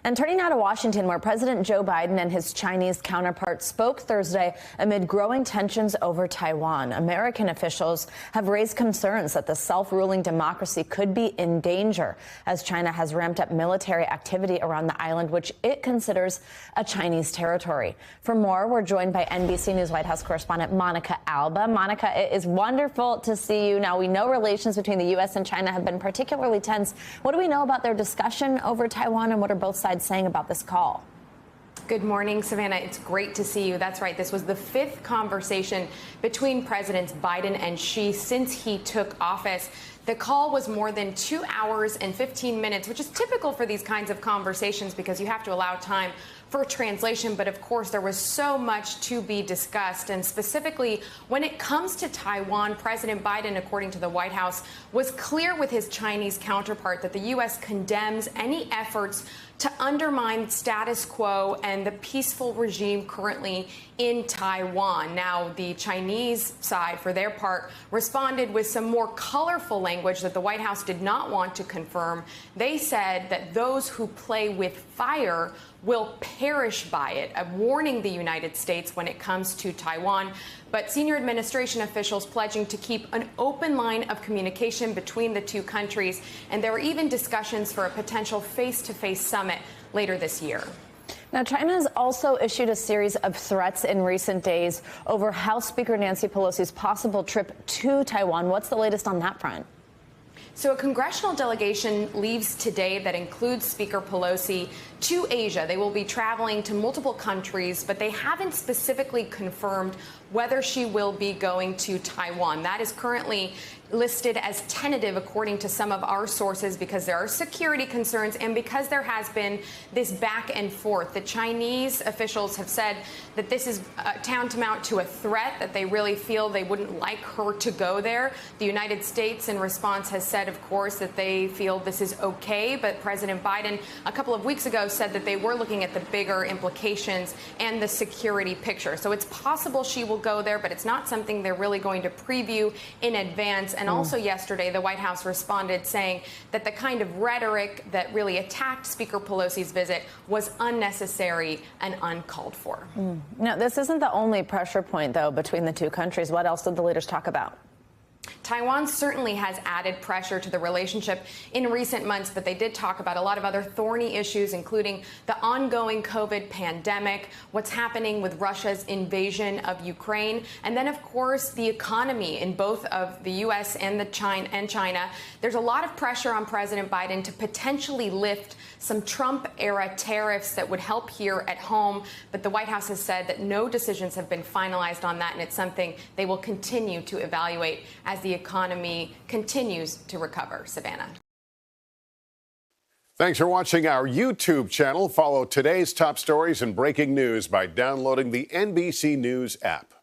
And turning now to Washington, where President Joe Biden and his Chinese counterpart spoke Thursday amid growing tensions over Taiwan. American officials have raised concerns that the self-ruling democracy could be in danger as China has ramped up military activity around the island, which it considers a Chinese territory. For more, we're joined by NBC News White House correspondent Monica Alba. Monica, it is wonderful to see you. Now, we know relations between the U.S. and China have been particularly tense. What do we know about their discussion over Taiwan, and what are both sides saying about this call? Good morning, Savannah. It's great to see you. That's right. This was the fifth conversation between Presidents Biden and Xi since he took office. The call was more than 2 hours and 15 minutes, which is typical for these kinds of conversations because you have to allow time for translation. But of course, there was so much to be discussed. And specifically, when it comes to Taiwan, President Biden, according to the White House, was clear with his Chinese counterpart that the U.S. condemns any efforts to undermine status quo and the peaceful regime currently in Taiwan. Now, the Chinese side, for their part, responded with some more colorful language that the White House did not want to confirm. They said that those who play with fire will perish by it, warning the United States when it comes to Taiwan. But senior administration officials pledging to keep an open line of communication between the two countries. And there were even discussions for a potential face-to-face summit later this year. Now, China has also issued a series of threats in recent days over House Speaker Nancy Pelosi's possible trip to Taiwan. What's the latest on that front? So a congressional delegation leaves today that includes Speaker Pelosi to Asia. They will be traveling to multiple countries, but they haven't specifically confirmed whether she will be going to Taiwan. That is currently listed as tentative, according to some of our sources, because there are security concerns and because there has been this back and forth. The Chinese officials have said that this is tantamount to a threat, that they really feel they wouldn't like her to go there. The United States, in response, has said, of course, that they feel this is okay. But President Biden, a couple of weeks ago, said that they were looking at the bigger implications and the security picture. So it's possible she will go there, but it's not something they're really going to preview in advance. And also yesterday, the White House responded saying that the kind of rhetoric that really attacked Speaker Pelosi's visit was unnecessary and uncalled for. Now, this isn't the only pressure point, though, between the two countries. What else did the leaders talk about? Taiwan certainly has added pressure to the relationship in recent months, but they did talk about a lot of other thorny issues, including the ongoing COVID pandemic, what's happening with Russia's invasion of Ukraine, and then, of course, the economy in both of the U.S. and China. There's a lot of pressure on President Biden to potentially lift some Trump-era tariffs that would help here at home, but the White House has said that no decisions have been finalized on that, and it's something they will continue to evaluate as the economy continues to recover. Savannah. Thanks for watching our YouTube channel. Follow today's top stories and breaking news by downloading the NBC News app.